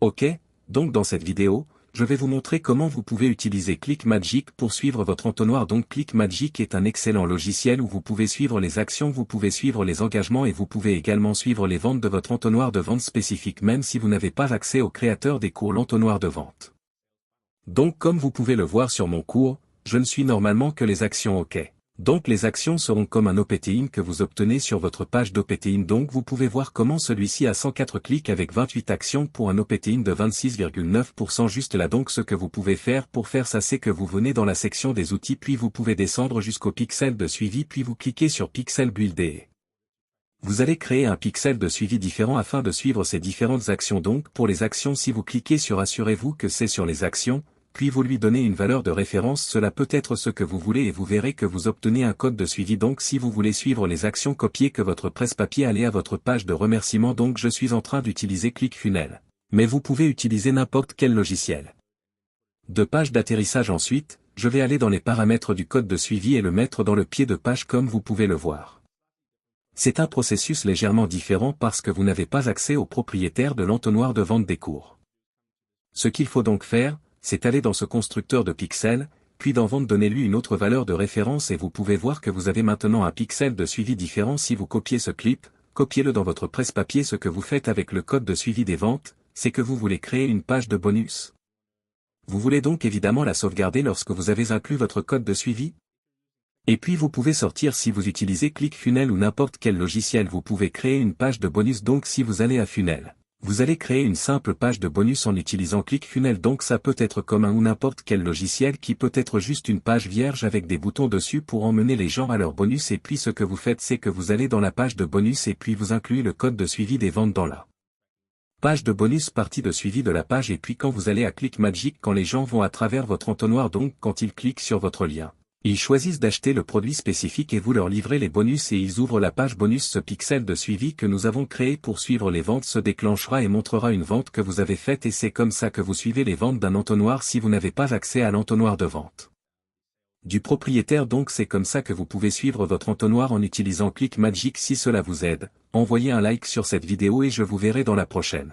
Ok, donc dans cette vidéo, je vais vous montrer comment vous pouvez utiliser ClickMagick pour suivre votre entonnoir. Donc ClickMagick est un excellent logiciel où vous pouvez suivre les actions, vous pouvez suivre les engagements et vous pouvez également suivre les ventes de votre entonnoir de vente spécifique même si vous n'avez pas accès au créateur des cours l'entonnoir de vente. Donc comme vous pouvez le voir sur mon cours, je ne suis normalement que les actions OK. Donc les actions seront comme un OPT-in que vous obtenez sur votre page d'OPT-in. Donc vous pouvez voir comment celui-ci a 104 clics avec 28 actions pour un OPT-in de 26,9% juste là. Donc ce que vous pouvez faire pour faire ça, c'est que vous venez dans la section des outils puis vous pouvez descendre jusqu'au pixel de suivi puis vous cliquez sur Pixel Build et vous allez créer un pixel de suivi différent afin de suivre ces différentes actions. Donc pour les actions, si vous cliquez sur assurez-vous que c'est sur les actions, puis vous lui donnez une valeur de référence, cela peut être ce que vous voulez et vous verrez que vous obtenez un code de suivi. Donc si vous voulez suivre les actions, copiez que votre presse-papier, allez à votre page de remerciement. Donc je suis en train d'utiliser ClickFunnels. Mais vous pouvez utiliser n'importe quel logiciel. De page d'atterrissage ensuite, je vais aller dans les paramètres du code de suivi et le mettre dans le pied de page comme vous pouvez le voir. C'est un processus légèrement différent parce que vous n'avez pas accès au propriétaire de l'entonnoir de vente des cours. Ce qu'il faut donc faire, c'est aller dans ce constructeur de pixels, puis dans vente donnez-lui une autre valeur de référence et vous pouvez voir que vous avez maintenant un pixel de suivi différent. Si vous copiez ce clip, copiez-le dans votre presse-papier. Ce que vous faites avec le code de suivi des ventes, c'est que vous voulez créer une page de bonus. Vous voulez donc évidemment la sauvegarder lorsque vous avez inclus votre code de suivi. Et puis vous pouvez sortir. Si vous utilisez ClickFunnels ou n'importe quel logiciel, vous pouvez créer une page de bonus. Donc si vous allez à Funnel, vous allez créer une simple page de bonus en utilisant ClickFunnels. Donc ça peut être comme un ou n'importe quel logiciel qui peut être juste une page vierge avec des boutons dessus pour emmener les gens à leur bonus. Et puis ce que vous faites, c'est que vous allez dans la page de bonus et puis vous incluez le code de suivi des ventes dans la page de bonus, partie de suivi de la page. Et puis quand vous allez à ClickMagick, quand les gens vont à travers votre entonnoir, donc quand ils cliquent sur votre lien, ils choisissent d'acheter le produit spécifique et vous leur livrez les bonus et ils ouvrent la page bonus. Ce pixel de suivi que nous avons créé pour suivre les ventes se déclenchera et montrera une vente que vous avez faite et c'est comme ça que vous suivez les ventes d'un entonnoir si vous n'avez pas accès à l'entonnoir de vente du propriétaire. Donc c'est comme ça que vous pouvez suivre votre entonnoir en utilisant ClickMagick. Si cela vous aide, envoyez un like sur cette vidéo et je vous verrai dans la prochaine.